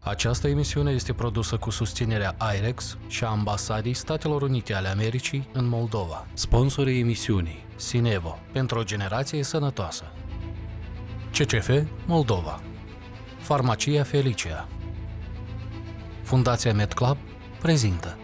Această emisiune este produsă cu susținerea IREX și a Ambasadei Statelor Unite ale Americii în Moldova. Sponsorii emisiunii: Sinevo, pentru o generație sănătoasă. CCF Moldova, Farmacia Felicia, Fundația MedClub prezintă.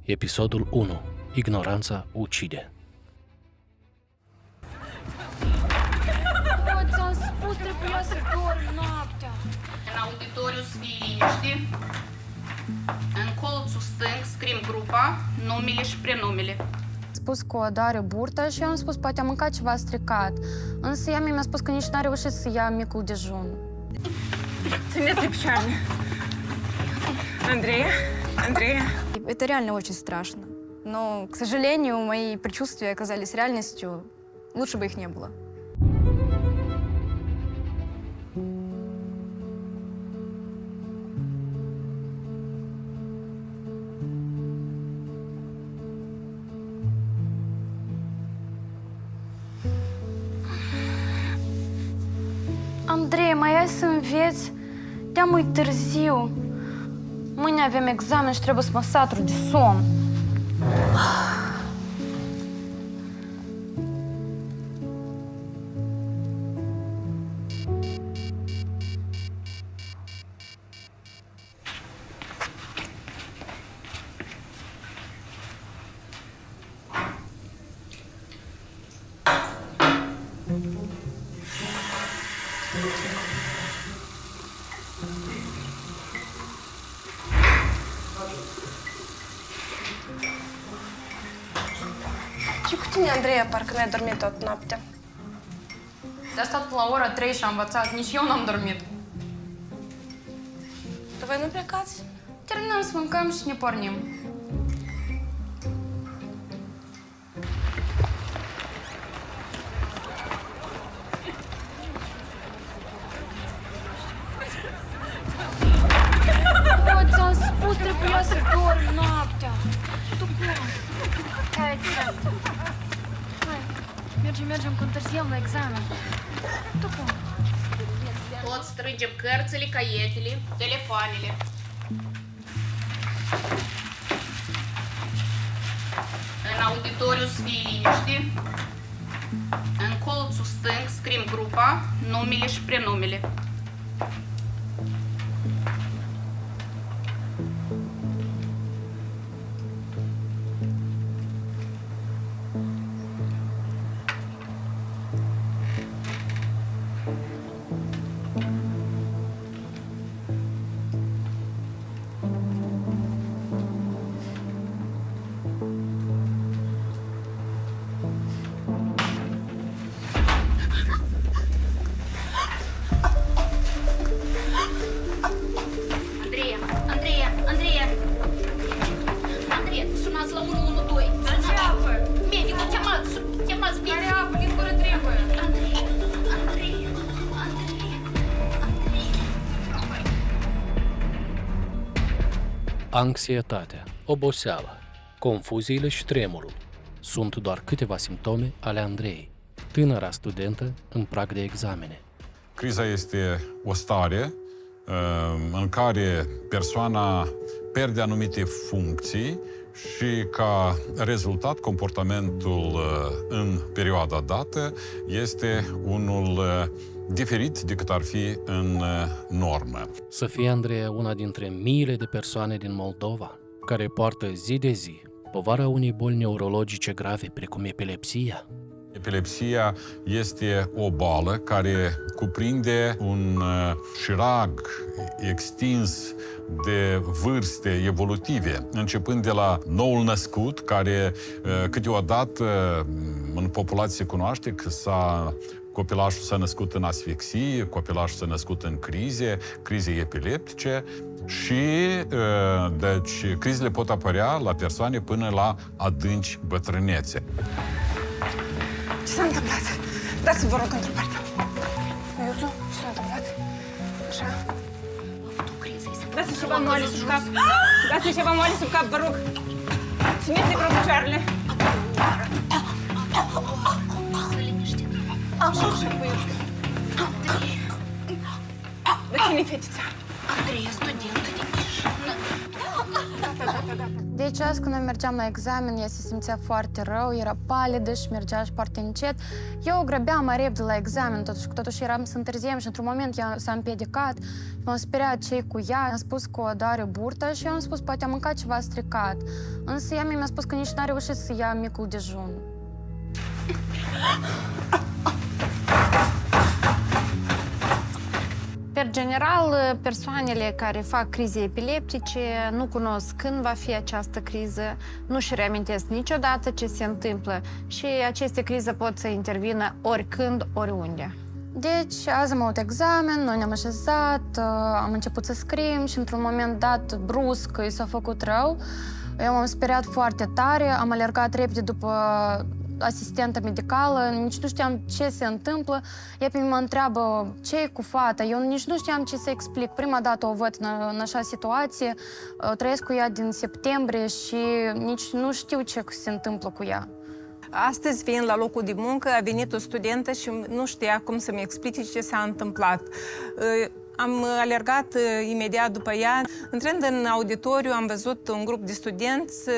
Episodul 1. Ignoranța ucide. Ți-am spus, trebuia să dormi noaptea. În auditoriu să fie liniște. În colțul stâng scriem grupa, numele și prenumele. Spus că o doare burta și eu am spus, poate a mâncat ceva stricat. Însă ea mi-a spus că nici n-a reușit să ia micul dejun. Țineți-i печально. Андрея. Это реально очень страшно. Но, к сожалению, мои предчувствия оказались реальностью. Лучше бы их не было. Andrei, mai ai să înveți? Te-am târziu. Mâine avem examen și trebuie să mă satru de somn. Ce cu tine, Andreea, parcă n-ai dormit toată noaptea? De-a stat la ora 3 și am învățat, nici eu n-am dormit. Dar voi nu plecați? Terminăm să mâncăm și ne pornim. Ți-am spus, trebuia să dormi noaptea. Tu cum? Hai, mergem, că întârziem la examen. Tu cum? Toți strângem cărțile, caietele, telefoanele. În auditoriu să fie liniște. În colțul stâng scriem grupa, numele și prenumele. Andreea, sunați la 112. Medicul, chemați medicul. Care apă, din cură trebuie. Andreea. Anxietatea, oboseala, confuziile și tremurul sunt doar câteva simptome ale Andrei, tânăra studentă în prag de examene. Criza este o stare în care persoana pierde anumite funcții și, ca rezultat, comportamentul în perioada dată este unul diferit decât ar fi în normă. Să fie Andreea una dintre miile de persoane din Moldova care poartă zi de zi povara unei boli neurologice grave precum epilepsia. Epilepsia este o boală care cuprinde un șirag extins de vârste evolutive, începând de la noul născut, care câteodată în populație se cunoaște că copilașul s-a născut în asfixie, copilașul s-a născut în crize epileptice și, deci, crizele pot apărea la persoane până la adânci bătrânețe. Ce s-a întâmplat? Dați-mi, vă rog, întrebarea. Iuțu, ce s-a întâmplat? Așa? A avut o criză, îi se Dați-i ceva moale sub cap. Dați-i ceva moale sub cap, vă rog. Țineți-i vreo picioarele. Da cine-i fetița? Andreea, studentă de Deci azi când noi mergeam la examen, ea se simțea foarte rău, era palidă și mergea și foarte încet. Eu o grăbeam mai repede la examen, totuși eram să întârziem și într-un moment ea s-a împiedicat. M-am speriat ce-i cu ea, am spus că o doare burta și eu am spus poate a mâncat ceva stricat. Însă ea mi-a spus că nici n-a reușit să ia micul dejun. Per general, persoanele care fac crize epileptice nu cunosc când va fi această criză, nu-și reamintesc niciodată ce se întâmplă și aceste crize pot să intervină oricând, oriunde. Deci, azi am avut examen, noi ne-am așezat, am început să scriem și într-un moment dat, brusc, i s-a făcut rău. Eu m-am speriat foarte tare, am alergat repede după asistentă medicală, nici nu știam ce se întâmplă. Ea pe mine mă întreabă ce e cu fata. Eu nici nu știam ce să explic. Prima dată o văd în așa situație, trăiesc cu ea din septembrie și nici nu știu ce se întâmplă cu ea. Astăzi, fiind la locul de muncă, a venit o studentă și nu știa cum să-mi explice ce s-a întâmplat. Am alergat imediat după ea. Intrând în auditoriu, am văzut un grup de studenți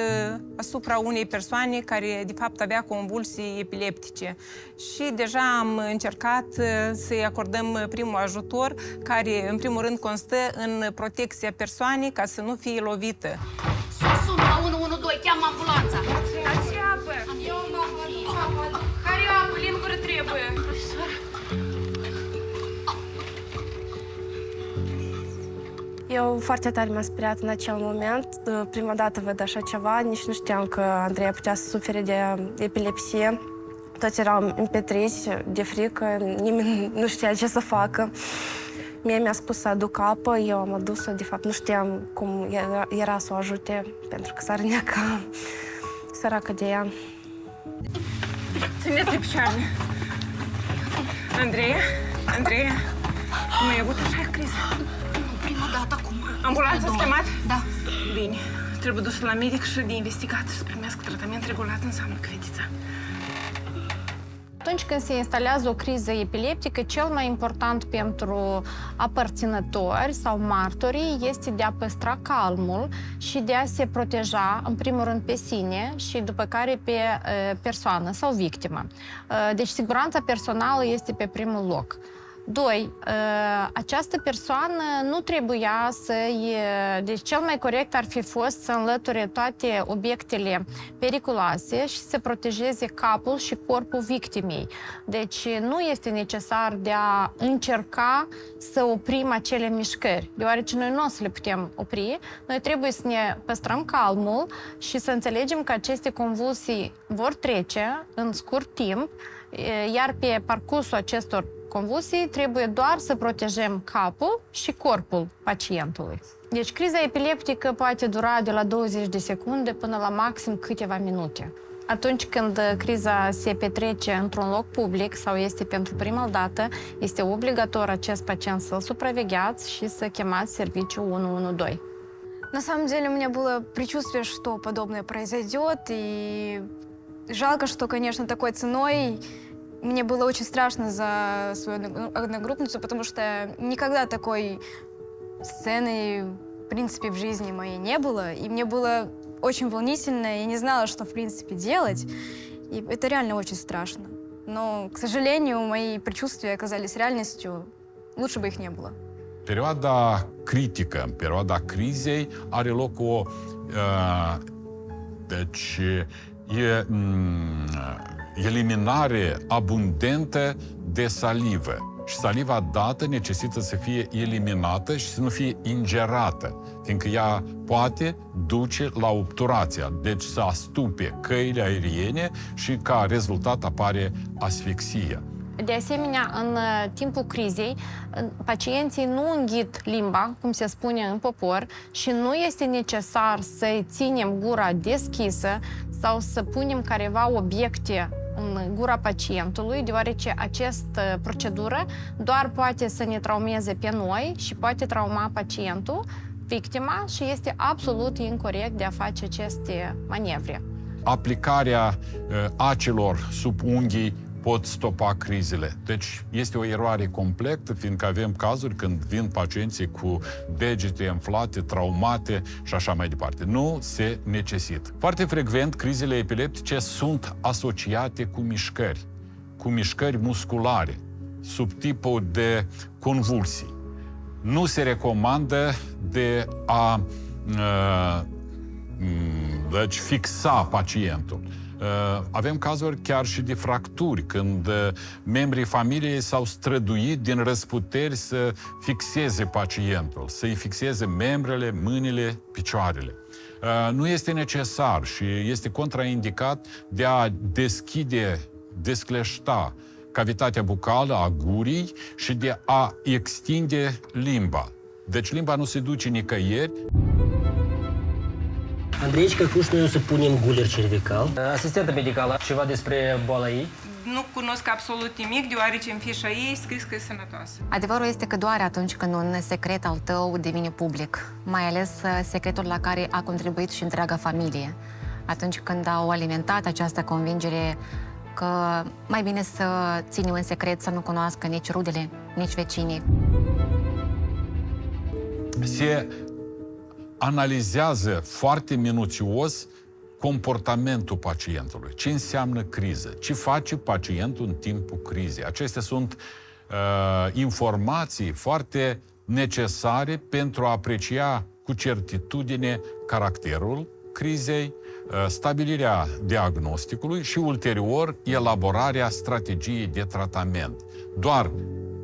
asupra unei persoane care, de fapt, avea convulsii epileptice. Și deja am încercat să-i acordăm primul ajutor, care, în primul rând, constă în protecția persoanei ca să nu fie lovită. Sun la 112, cheamă ambulanța. Dați apă! Care apă? Lingură trebuie! Eu foarte tare m-am speriat în acel moment. Prima dată văd așa ceva, nici nu știam că Andreea putea să sufere de epilepsie. Toți erau împetriți de frică, nimeni nu știa ce să facă. Mie mi-a spus să aduc apă, eu am adus-o, de fapt nu știam cum era să o ajute, pentru că s-a rănea ca săracă de ea. Țineți-i picioarele. Andreea, cum ai avut așa criză? Prima dată acum. Ambulanța ați chemat? Da. Bine. Trebuie dus la medic și de investigat să primească tratament regulat, înseamnă că fetița. Atunci când se instalează o criză epileptică, cel mai important pentru aparținători sau martorii este de a păstra calmul și de a se proteja, în primul rând, pe sine și după care pe persoană sau victimă. Deci siguranța personală este pe primul loc. 2. Această persoană nu trebuia să-i... Deci cel mai corect ar fi fost să înlăture toate obiectele periculoase și să protejeze capul și corpul victimei. Deci nu este necesar de a încerca să oprim acele mișcări, deoarece noi nu o să le putem opri. Noi trebuie să ne păstrăm calmul și să înțelegem că aceste convulsii vor trece în scurt timp, iar pe parcursul acestor convulsii trebuie doar să protejăm capul și corpul pacientului. Deci criza epileptică poate dura de la 20 de secunde până la maxim câteva minute. Atunci când criza se petrece într-un loc public sau este pentru prima dată, este obligatoriu acest pacient să-l supravegheați și să chemați serviciul 112. На самом деле у меня было предчувствие, что подобное произойдет, и жалко, что, конечно, такой ценой. Мне было очень страшно за свою одногруппницу, потому что никогда такой сцены, в принципе, в жизни моей не было. И мне было очень волнительно, я не знала, что, в принципе, делать. И это реально очень страшно. Но, к сожалению, мои предчувствия оказались реальностью. Лучше бы их не было. Perioada critică, perioada crizei, are loc o... eliminare abundentă de salivă. Și saliva dată necesită să fie eliminată și să nu fie ingerată, fiindcă ea poate duce la obturația, deci să astupe căile aeriene și ca rezultat apare asfixia. De asemenea, în timpul crizei, pacienții nu înghit limba, cum se spune în popor, și nu este necesar să-i ținem gura deschisă sau să punem careva obiecte în gura pacientului, deoarece această procedură doar poate să ne traumeze pe noi și poate trauma pacientul, victima și este absolut incorect de a face aceste manevre. Aplicarea acelor sub unghii pot stopa crizele. Deci este o eroare completă, fiindcă avem cazuri când vin pacienții cu degete înflate, traumate și așa mai departe. Nu se necesită. Foarte frecvent, crizele epileptice sunt asociate cu mișcări musculare, sub tipul de convulsii. Nu se recomandă de a deci fixa pacientul. Avem cazuri chiar și de fracturi, când membrii familiei s-au străduit din răsputeri să fixeze pacientul, să-i fixeze membrele, mâinile, picioarele. Nu este necesar și este contraindicat de a descleșta cavitatea bucală a gurii și de a extinde limba. Deci limba nu se duce nicăieri. Andreiecica Cuș, noi o să punem guler cervical. Asistentă medicală, ceva despre boala ei? Nu cunosc absolut nimic, deoarece în fișa ei scris că e sănătoasă. Adevărul este că doare atunci când un secret al tău devine public, mai ales secretul la care a contribuit și întreaga familie. Atunci când au alimentat această convingere că mai bine să ținem în secret, să nu cunoască nici rudele, nici vecinii. Se analizează foarte minuțios comportamentul pacientului. Ce înseamnă criză? Ce face pacientul în timpul crizei? Acestea sunt informații foarte necesare pentru a aprecia cu certitudine caracterul crizei, stabilirea diagnosticului și ulterior elaborarea strategiei de tratament. Doar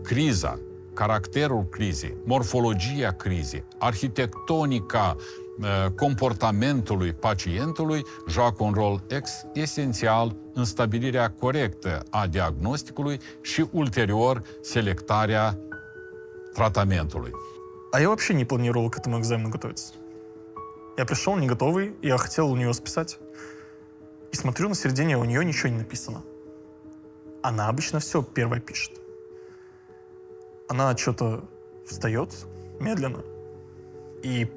criza, caracterul crizei, morfologia crizei, arhitectonica comportamentului pacientului joacă un rol esențial în stabilirea corectă a diagnosticului și ulterior selectarea тратаментului. А я вообще не планировал к этому экзамену готовиться. Я пришел не готовый, я хотел у нее списать. И смотрю, на середине у нее ничего не написано. Она обычно все первой пишет. Она что-то встает медленно, и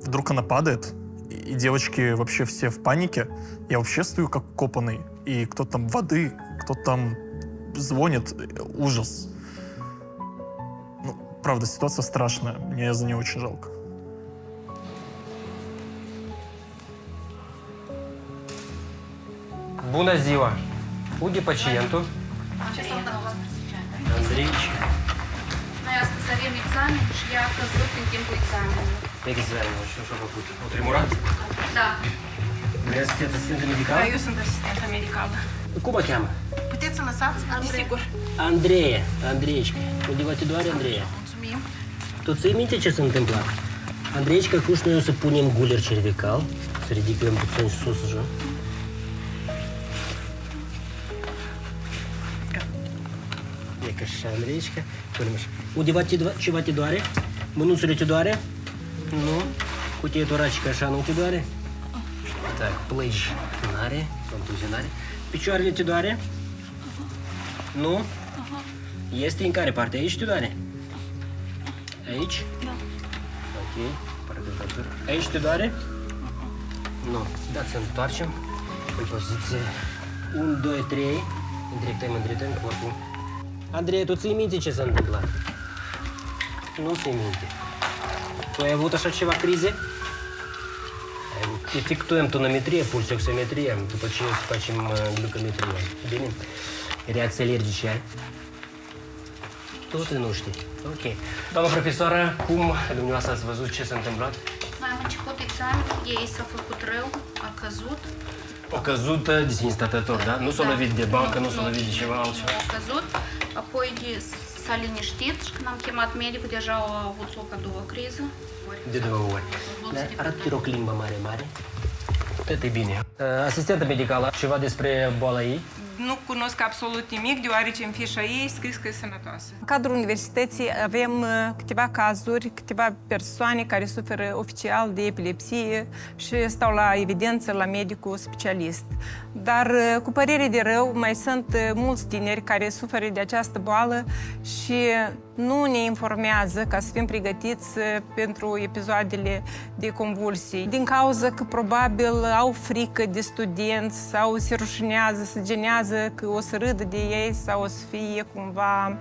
вдруг она падает, и девочки вообще все в панике. Я вообще стою как копанный, и кто-то там воды, кто-то там звонит. Ужас. Ну, правда, ситуация страшная. Мне за нее очень жалко. Bună ziua! Unde pacientul? Andreiecica. Noi astăzi avem examen și ea a căzut în timpul examenului. Examenul. Și așa a făcut. O tremurat? Da. Vreți să fiți asistentă medicală? Da, eu sunt asistentă medicală. Cum o cheamă? Puteți să lăsați? Sigur. Andreiecica. Undeva te doare, Andreea? Mulțumim. Tu ții minte ce s-a întâmplat? Andreiecica Cuș, noi o să punem guler cervical, să ridicăm puțin sus așa. E ca așa, Andreiecica. Punem așa. Undeva ceva te doare? Mânuțele te doare? Nu? Cutie toracică așa nu te doare? Так, plăci n-are, contuzie n-are. Picioarele te doare? Nu? Este în care parte? Aici te doare? Aici? Da. Ok, parcă. Aici te doare? Nu. Dați să întoarcem în poziție 1, 2, 3. Îndreptăm corpul. Andrei, tu ții minte ce s-a întâmplat? Nu ții minte. Tu ai avut așa ceva crize? Efectuăm tonometrie, pulsoximetrie, după ce facem glucometrie. Bine? Reacții alergice ai? Tot nu știi. Ok. Doamna profesoară, cum dumneavoastră ați văzut ce s-a întâmplat? Noi am început examenul, ei s-a făcut rău, a căzut. O căzut din stătător, da? Nu s-a lovit de bancă, nu s-a lovit de ceva altceva. A căzut, apoi s-a liniștit și când am chemat medicul, deja au avut loc a doua criză. De 2 ori. Arată, te rog, limba mare. Tot e bine. Asistentă medicală, ceva despre boala ei? nu cunosc absolut nimic, deoarece în fișa ei scris că e sănătoasă. În cadrul universității avem câteva cazuri, câteva persoane care suferă oficial de epilepsie și stau la evidență la medicul specialist. Dar, cu părere de rău, mai sunt mulți tineri care suferă de această boală și nu ne informează ca să fim pregătiți pentru episoadele de convulsii. Din cauza că probabil au frică de studenți sau se rușinează, se genează că o să râdă de ei sau o să fie cumva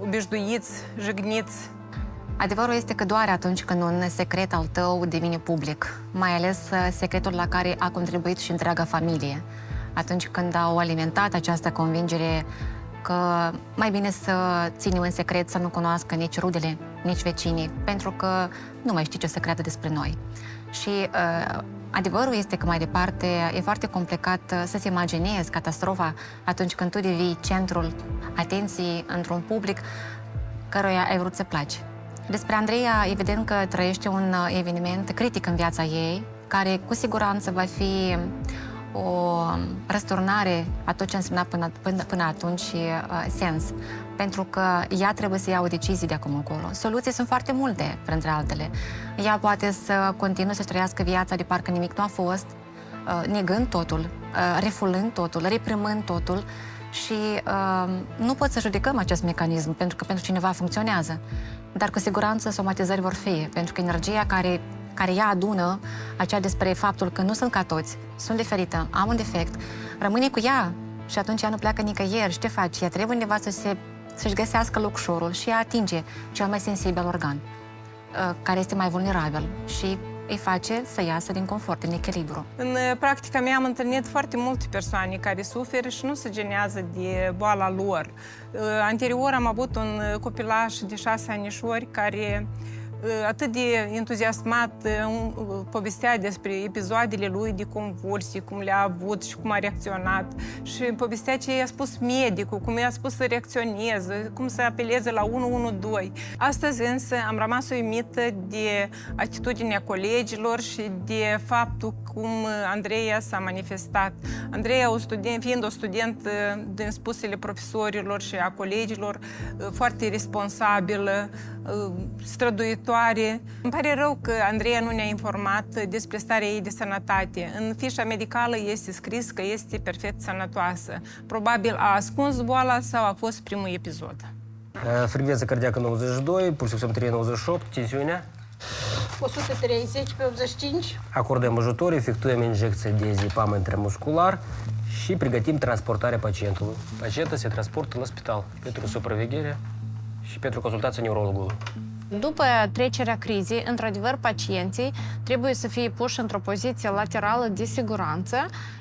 obișnuiți, jigniți. Adevărul este că doar atunci când un secret al tău devine public, mai ales secretul la care a contribuit și întreaga familie, atunci când au alimentat această convingere că mai bine să ținem în secret, să nu cunoască nici rudele, nici vecinii, pentru că nu mai știi ce să creadă despre noi. Și adevărul este că mai departe e foarte complicat să-ți imaginezi catastrofa atunci când tu devii centrul atenției într-un public căruia ai vrut să placi. Despre Andreea, evident că trăiește un eveniment critic în viața ei, care cu siguranță va fi o răsturnare a tot ce însemna până atunci sens. Pentru că ea trebuie să ia o decizie de acum încolo. Soluții sunt foarte multe, printre altele. Ea poate să continue să trăiască viața de parcă nimic nu a fost, negând totul, refulând totul, reprimând totul și nu pot să judecăm acest mecanism, pentru că pentru cineva funcționează. Dar cu siguranță somatizări vor fi, pentru că energia care ea adună, aceea despre faptul că nu sunt ca toți, sunt diferită, am un defect, rămâne cu ea și atunci ea nu pleacă nicăieri. Și ce face? Ea trebuie undeva să-și găsească lucrul și ea atinge cel mai sensibil organ, care este mai vulnerabil și îi face să iasă din confort, din echilibru. În practica mea am întâlnit foarte multe persoane care suferă și nu se genează de boala lor. Anterior am avut un copilaș de 6 anișori care atât de entuziasmat povestea despre episoadele lui de convulsii, cum le-a avut și cum a reacționat. Și povestea ce i-a spus medicul, cum i-a spus să reacționeze, cum să apeleze la 112. Astăzi însă am rămas uimită de atitudinea colegilor și de faptul cum Andreea s-a manifestat. Andreea, fiind o studentă din spusele profesorilor și a colegilor, foarte responsabilă, străduitoare. Îmi pare rău că Andreea nu ne-a informat despre starea ei de sănătate. În fișa medicală este scris că este perfect sănătoasă. Probabil a ascuns boala sau a fost primul episod. Frecvența cardiacă 92, pulsul oximetrie 98, tensiunea 130 pe 85. Acordăm ajutor, efectuăm injecție de zipam intramuscular și pregătim transportarea pacientului. Pacientul se transportă la spital pentru supraveghere și pentru consultația neurologului. După trecerea crizei, într-adevăr, pacienții trebuie să fie puși într-o poziție laterală de siguranță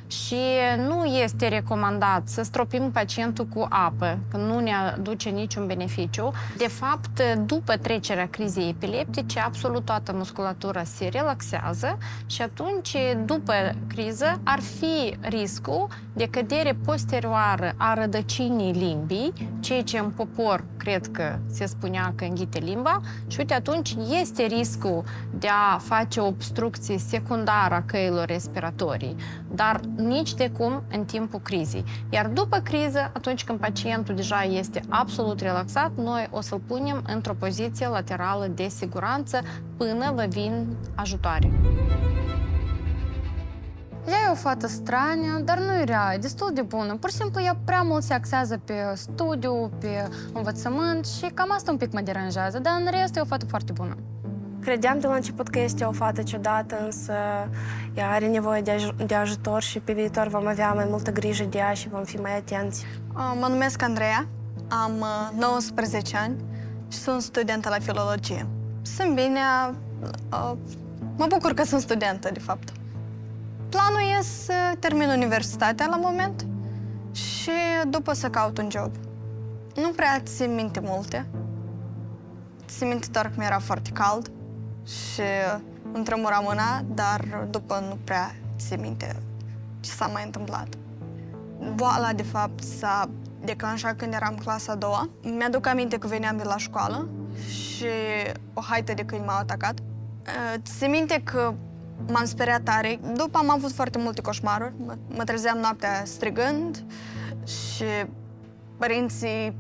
și nu este recomandat să stropim pacientul cu apă, că nu ne aduce niciun beneficiu. De fapt, după trecerea crizei epileptice, absolut toată musculatura se relaxează și atunci, după criză, ar fi riscul de cădere posterioară a rădăcinii limbii, ceea ce în popor cred că se spunea că înghite limba, și uite, atunci este riscul de a face obstrucție secundară a căilor respiratorii, dar nici de cum în timpul crizei. Iar după criză, atunci când pacientul deja este absolut relaxat, noi o să-l punem într-o poziție laterală de siguranță până vă vin ajutoare. Ea e o fată straniă, dar nu e rea, e destul de bună. Pur și simplu, ea prea mult se axează pe studiu, pe învățământ și cam asta un pic mă deranjează, dar în rest e o fată foarte bună. Credeam de la început că este o fată ciudată, însă ea are nevoie de ajutor și pe viitor vom avea mai multă grijă de ea și vom fi mai atenți. Mă numesc Andreea, am 19 ani și sunt studentă la filologie. Sunt bine, mă bucur că sunt studentă, de fapt. Planul e să termin universitatea la moment și după să caut un job. Nu prea țin minte multe. Țin minte doar că mi-era foarte cald și îmi tremura mâna, dar după nu prea țin minte ce s-a mai întâmplat. Boala, de fapt, s-a declanșat când eram clasa a doua. Mi-aduc aminte că veneam de la școală și o haită de câini m-au atacat. Țin minte că M-am speriat tare. După am avut foarte multe coșmaruri. Mă trezeam noaptea strigând și părinții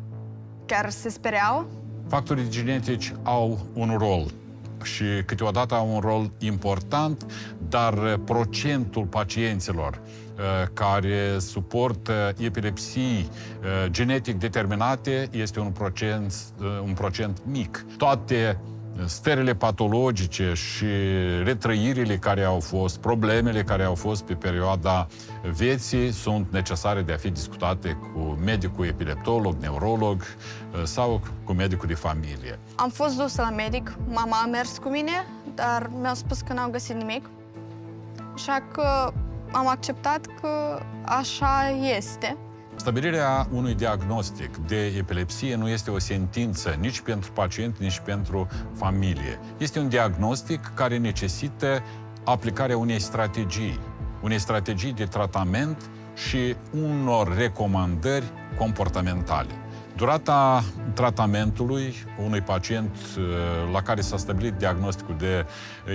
chiar se speriau. Factorii genetici au un rol și câteodată au un rol important, dar procentul pacienților care suportă epilepsii genetic determinate este un procent mic. Toate stările patologice și retrăirile care au fost, problemele care au fost pe perioada vieții sunt necesare de a fi discutate cu medicul epileptolog, neurolog sau cu medicul de familie. Am fost dusă la medic, mama a mers cu mine, dar mi-au spus că n-au găsit nimic. Așa că am acceptat că așa este. Stabilirea unui diagnostic de epilepsie nu este o sentință nici pentru pacient, nici pentru familie. Este un diagnostic care necesită aplicarea unei strategii de tratament și unor recomandări comportamentale. Durata tratamentului unui pacient la care s-a stabilit diagnosticul de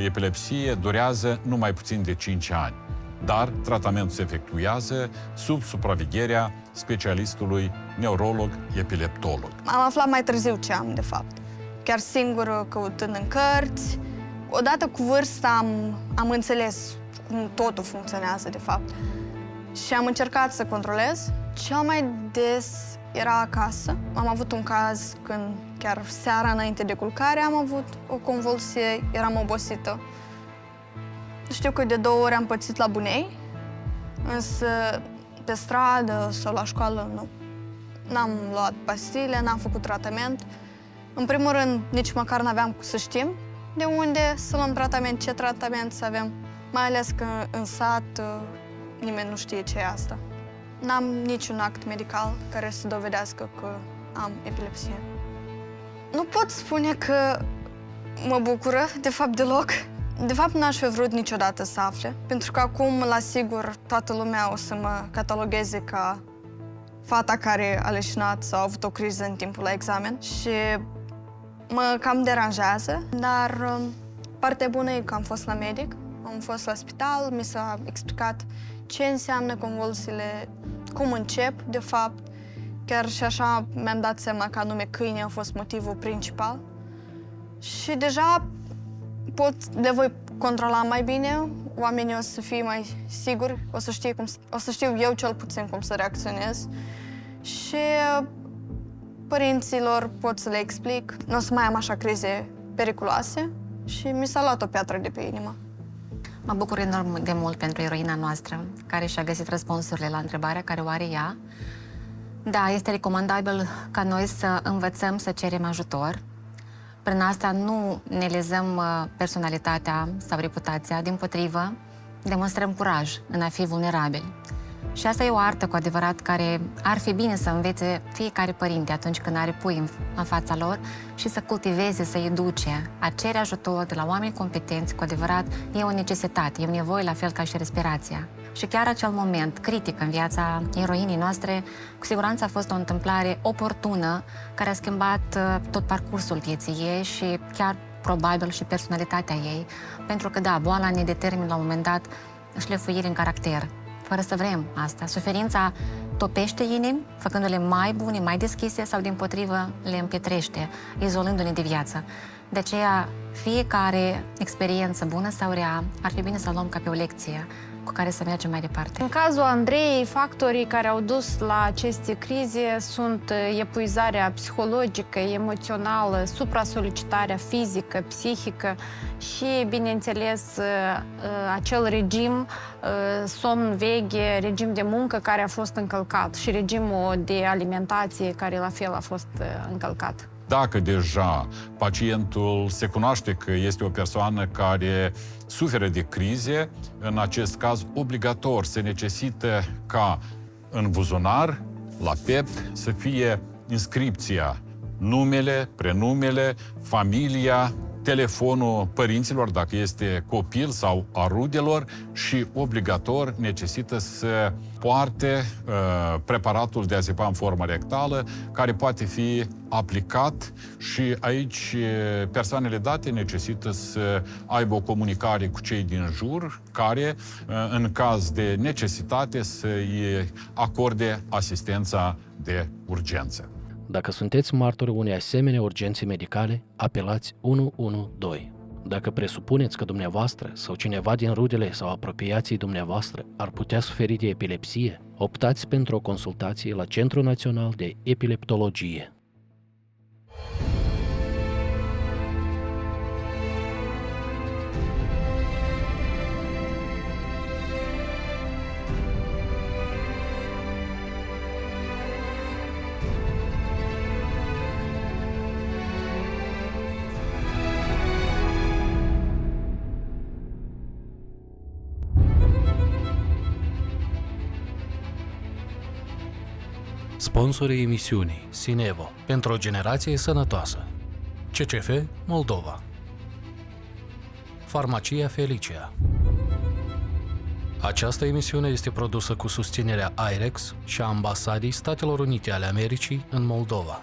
epilepsie durează nu mai puțin de 5 ani. Dar tratamentul se efectuează sub supravegherea specialistului neurolog-epileptolog. Am aflat mai târziu ce am, de fapt. Chiar singur, căutând în cărți. Odată cu vârsta am înțeles cum totul funcționează, de fapt. Și am încercat să controlez. Cel mai des era acasă. Am avut un caz când, chiar seara înainte de culcare, am avut o convulsie, eram obosită. Știu că de 2 ori am pățit la Bunei, însă pe stradă sau la școală nu. N-am luat pastile, n-am făcut tratament. În primul rând, nici măcar n-aveam să știm de unde să luăm tratament, ce tratament să avem. Mai ales că în sat nimeni nu știe ce e asta. N-am niciun act medical care să dovedească că am epilepsie. Nu pot spune că mă bucură, de fapt, deloc. De fapt, n-aș fi vrut niciodată să afle, pentru că acum, la sigur, toată lumea o să mă catalogheze ca fata care a leșinat sau a avut o criză în timpul la examen și mă cam deranjează, dar partea bună e că am fost la medic, am fost la spital, mi s-a explicat ce înseamnă convulsiile, cum încep, de fapt. Chiar și așa mi-am dat seama că anume câinii a fost motivul principal și deja le voi controla mai bine, oamenii o să fie mai siguri, o să știu eu cel puțin cum să reacționez și părinților pot să le explic. Nu o să mai am așa crize periculoase și mi s-a luat o piatră de pe inimă. Mă bucur enorm de mult pentru eroina noastră, care și-a găsit răspunsurile la întrebarea care o are ea. Da, este recomandabil ca noi să învățăm să cerem ajutor. Prin asta nu ne lezăm personalitatea sau reputația, dimpotrivă, demonstrăm curaj în a fi vulnerabili. Și asta e o artă cu adevărat care ar fi bine să învețe fiecare părinte atunci când are pui în fața lor și să cultiveze, să educe. A cere ajutor de la oameni competenți, cu adevărat, e o necesitate, e o nevoie la fel ca și respirația. Și chiar acel moment critic în viața eroinii noastre, cu siguranță a fost o întâmplare oportună care a schimbat tot parcursul vieții ei și chiar probabil și personalitatea ei. Pentru că, da, boala ne determină la un moment dat șlefuiri în caracter, fără să vrem asta. Suferința topește inimi, făcându-le mai bune, mai deschise sau, dimpotrivă, le împietrește, izolându-ne de viață. De aceea, fiecare experiență, bună sau rea, ar fi bine să o luăm ca pe o lecție cu care să mergem mai departe. În cazul Andrei, factorii care au dus la aceste crize sunt epuizarea psihologică, emoțională, supra-solicitarea fizică, psihică și, bineînțeles, acel regim somn-veghe, regim de muncă care a fost încălcat și regimul de alimentație care la fel a fost încălcat. Dacă deja pacientul se cunoaște că este o persoană care suferă de crize, în acest caz obligator se necesită ca în buzunar, la piept, să fie inscripția numele, prenumele, familia telefonul părinților, dacă este copil sau a rudelor, și obligator necesită să poarte preparatul diazepam în formă rectală, care poate fi aplicat, și aici persoanele date necesită să aibă o comunicare cu cei din jur, care, în caz de necesitate, să-i acorde asistența de urgență. Dacă sunteți martori unei asemenea urgențe medicale, apelați 112. Dacă presupuneți că dumneavoastră sau cineva din rudele sau apropiații dumneavoastră ar putea suferi de epilepsie, optați pentru o consultație la Centrul Național de Epileptologie. Sponsorii emisiunii: Sinevo, pentru o generație sănătoasă. CCF Moldova. Farmacia Felicia. Această emisiune este produsă cu susținerea IREX și a Ambasadei Statelor Unite ale Americii în Moldova.